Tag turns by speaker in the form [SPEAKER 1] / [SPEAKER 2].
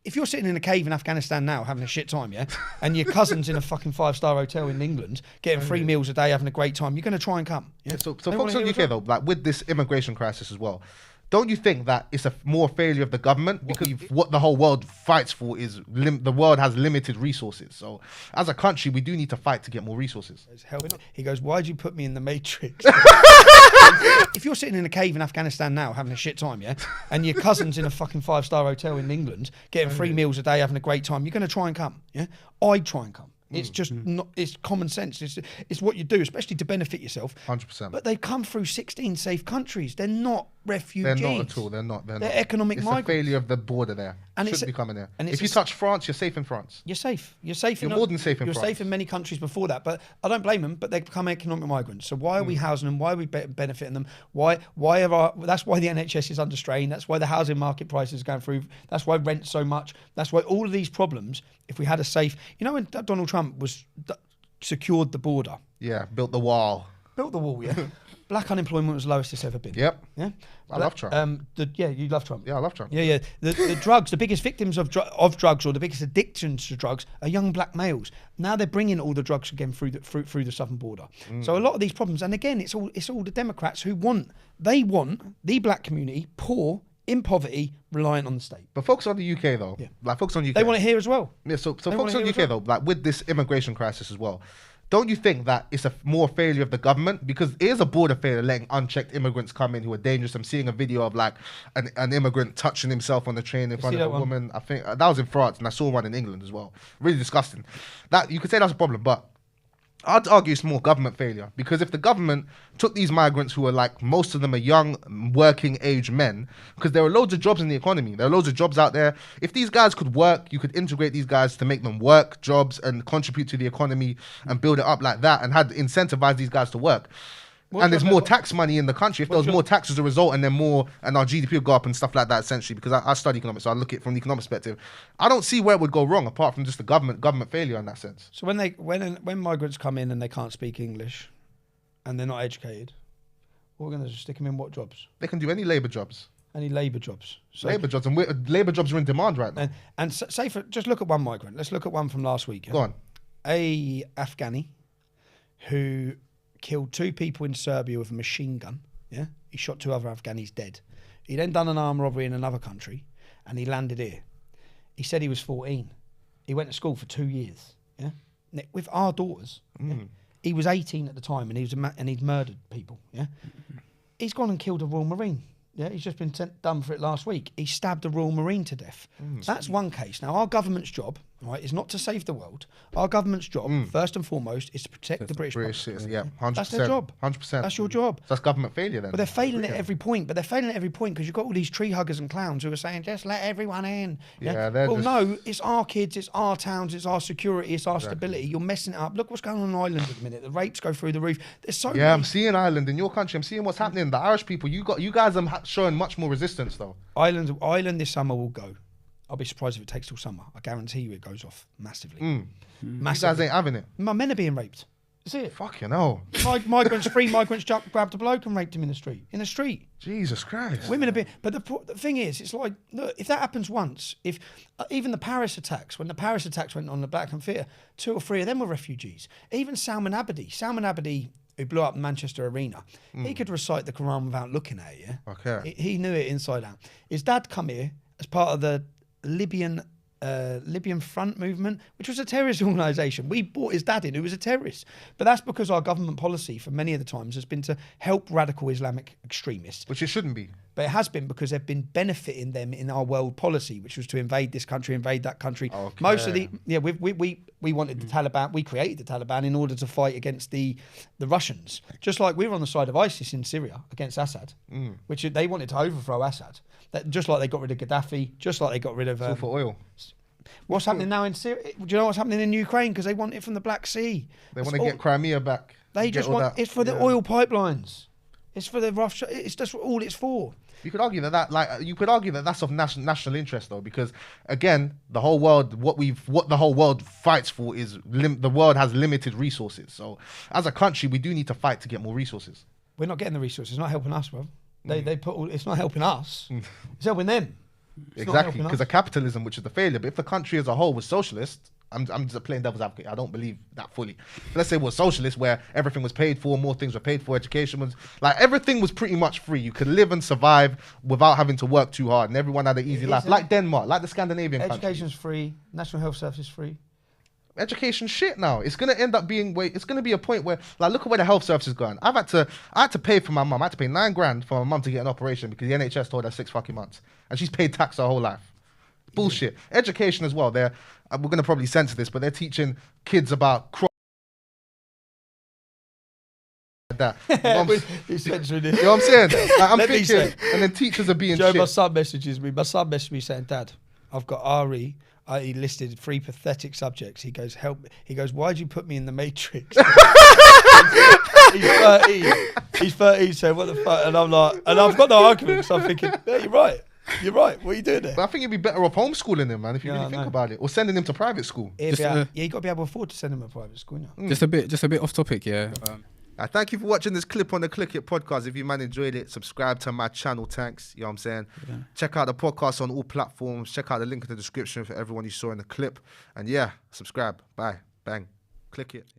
[SPEAKER 1] if you're sitting in a cave in Afghanistan now having a shit time, yeah, and your cousin's in a fucking 5-star hotel in England getting 3 meals a day having a great time, you're going to try and come. Yeah?
[SPEAKER 2] So focus on the UK though, like with this immigration crisis as well. Don't you think that it's a more failure of the government? Because what the whole world fights for is the world has limited resources. So as a country, we do need to fight to get more resources.
[SPEAKER 1] He goes, why'd you put me in the Matrix? If you're sitting in a cave in Afghanistan now having a shit time, yeah, and your cousin's in a fucking 5-star hotel in England getting 3 meals a day having a great time, you're going to try and come. Yeah, I'd try and come. It's just not. It's common sense. It's what you do, especially to benefit yourself.
[SPEAKER 2] 100%.
[SPEAKER 1] But they've come through 16 safe countries. They're not refugees.
[SPEAKER 2] They're not at all. They're not.
[SPEAKER 1] They're economic migrants.
[SPEAKER 2] It's a failure of the border there.
[SPEAKER 1] And
[SPEAKER 2] shouldn't be coming there.
[SPEAKER 1] And
[SPEAKER 2] if you touch France, you're safe in France.
[SPEAKER 1] You're safe. You're safe.
[SPEAKER 2] You're more than safe in France.
[SPEAKER 1] You're safe in many countries before that. But I don't blame them. But they become economic migrants. So why are we housing them? Why are we benefiting them? Why are that's why the NHS is under strain. That's why the housing market prices are going through. That's why rent's so much. That's why all of these problems. If we had a safe, when Donald Trump was secured the border.
[SPEAKER 2] Yeah, built the wall.
[SPEAKER 1] Built the wall, yeah. Black unemployment was the lowest it's ever been.
[SPEAKER 2] Yep.
[SPEAKER 1] Yeah.
[SPEAKER 2] I love Trump.
[SPEAKER 1] You love Trump.
[SPEAKER 2] Yeah, I love Trump.
[SPEAKER 1] Yeah. The drugs, the biggest victims of drugs or the biggest addictions to drugs are young black males. Now they're bringing all the drugs again through the southern border. So a lot of these problems, and again, it's all the Democrats who want the black community poor, in poverty, reliant on the state.
[SPEAKER 2] But focus on the UK though. Yeah. Like focus on UK.
[SPEAKER 1] They want it here as well.
[SPEAKER 2] Yeah, so focus on the UK though, like with this immigration crisis as well. Don't you think that it's a more failure of the government? Because it is a border failure letting unchecked immigrants come in who are dangerous. I'm seeing a video of like an immigrant touching himself on the train in front of a woman. I think that was in France, and I saw one in England as well. Really disgusting. That you could say that's a problem, but I'd argue it's more government failure, because if the government took these migrants who are like, most of them are young working age men, because there are loads of jobs in the economy, there are loads of jobs out there. If these guys could work, you could integrate these guys to make them work jobs and contribute to the economy and build it up like that, and had incentivize these guys to work. And there's more tax money in the country. If there was more tax as a result, and then our GDP would go up and stuff like that, essentially, because I study economics, so I look at it from the economic perspective. I don't see where it would go wrong, apart from just the government failure in that sense.
[SPEAKER 1] So when migrants come in and they can't speak English, and they're not educated, we're going to just stick them in what jobs?
[SPEAKER 2] They can do any labour jobs.
[SPEAKER 1] Any labour jobs. So
[SPEAKER 2] labour jobs, and labour jobs are in demand right now.
[SPEAKER 1] And just look at one migrant. Let's look at one from last week. Yeah?
[SPEAKER 2] Go on.
[SPEAKER 1] A Afghani who killed 2 people in Serbia with a machine gun. Yeah, he shot 2 other Afghanis dead. He then done an armed robbery in another country, and he landed here. He said he was 14. He went to school for 2 years. Yeah, with our daughters. Yeah? He was 18 at the time, and he'd murdered people. Yeah, he's gone and killed a Royal Marine. Yeah, he's just been done for it last week. He stabbed a Royal Marine to death. That's one case. Now, our government's job, right, is not to save the world. Our government's job, first and foremost, is to protect the British
[SPEAKER 2] citizens. Yeah, 100%.
[SPEAKER 1] That's their job.
[SPEAKER 2] 100%.
[SPEAKER 1] That's your job.
[SPEAKER 2] So that's government failure then.
[SPEAKER 1] But they're failing at every point. Because you've got all these tree huggers and clowns who are saying, just let everyone in.
[SPEAKER 2] Yeah,
[SPEAKER 1] no, it's our kids, it's our towns, it's our security, it's our stability. You're messing it up. Look what's going on in Ireland at the minute. The rapes go through the roof. There's so many.
[SPEAKER 2] I'm seeing Ireland in your country. I'm seeing what's happening. The Irish people, you guys are showing much more resistance though.
[SPEAKER 1] Ireland this summer will go. I'll be surprised if it takes till summer. I guarantee you it goes off massively. Massively.
[SPEAKER 2] You guys ain't having it.
[SPEAKER 1] My men are being raped. That's it.
[SPEAKER 2] Fucking hell.
[SPEAKER 1] 3 migrants grabbed a bloke and raped him in the street.
[SPEAKER 2] Jesus Christ.
[SPEAKER 1] Women are being... But the thing is, it's like, look, if that happens once, if even the Paris attacks, when the Paris attacks went on the Black Theatre, 2 or 3 of them were refugees. Even Salman Abedi, who blew up Manchester Arena, he could recite the Quran without looking at it, yeah?
[SPEAKER 2] Okay.
[SPEAKER 1] He knew it inside out. His dad come here as part of the Libyan Front movement, which was a terrorist organisation. We brought his dad in, who was a terrorist. But that's because our government policy for many of the times has been to help radical Islamic extremists.
[SPEAKER 2] Which it shouldn't be.
[SPEAKER 1] But it has been because they've been benefiting them in our world policy, which was to invade this country, invade that country.
[SPEAKER 2] Okay.
[SPEAKER 1] Most of we wanted the Taliban, we created the Taliban in order to fight against the Russians. Just like we were on the side of ISIS in Syria against Assad, which they wanted to overthrow Assad. Just like they got rid of Gaddafi, just like they got rid of...
[SPEAKER 2] It's all for oil.
[SPEAKER 1] What's happening now in Syria? Do you know what's happening in Ukraine? Because they want it from the Black Sea.
[SPEAKER 2] They want to get Crimea back.
[SPEAKER 1] They just want... It's for the oil pipelines. It's for the Russia. It's just all it's for.
[SPEAKER 2] You could argue that's of national interest though, because again, the whole world, what the whole world fights for is the world has limited resources. So as a country, we do need to fight to get more resources.
[SPEAKER 1] We're not getting the resources. It's not helping us, bro. It's not helping us. It's helping them.
[SPEAKER 2] Exactly, because of capitalism, which is the failure. But if the country as a whole was socialist, I'm just playing devil's advocate. I don't believe that fully. But let's say it was socialist, where everything was paid for, more things were paid for, education was like everything was pretty much free. You could live and survive without having to work too hard, and everyone had an easy life, like Denmark, like the Scandinavian countries.
[SPEAKER 1] Education's free. National health service is free.
[SPEAKER 2] Education shit now. It's gonna end up being it's gonna be a point where like look at where the health service is going. I had to pay for my mum. I had to pay $9,000 for my mum to get an operation because the NHS told her 6 fucking months, and she's paid tax her whole life. Bullshit. Education as well. We're gonna probably censor this, but they're teaching kids about that.
[SPEAKER 1] He's censoring it.
[SPEAKER 2] You know what I'm saying? Like, I'm thinking, and then teachers are being
[SPEAKER 1] Joe,
[SPEAKER 2] shit.
[SPEAKER 1] my son messages me. My son messaged me saying, "Dad, I've got RE." He listed 3 pathetic subjects. He goes, "Help me." He goes, "Why'd you put me in the Matrix?" He's 13. He's 13, so what the fuck? And I'm like, and I've got no argument, so I'm thinking, yeah, you're right. You're right. What are you doing there?
[SPEAKER 2] But I think you'd be better off homeschooling him, man, if you really think about it, or sending him to private school.
[SPEAKER 1] Yeah, you got to be able to afford to send him to private school. You know?
[SPEAKER 3] Just a bit off topic, yeah.
[SPEAKER 2] Thank you for watching this clip on the Click It podcast. If you man enjoyed it, subscribe to my channel, Tankz. You know what I'm saying? Yeah. Check out the podcast on all platforms. Check out the link in the description for everyone you saw in the clip. And yeah, subscribe. Bye. Bang. Click it.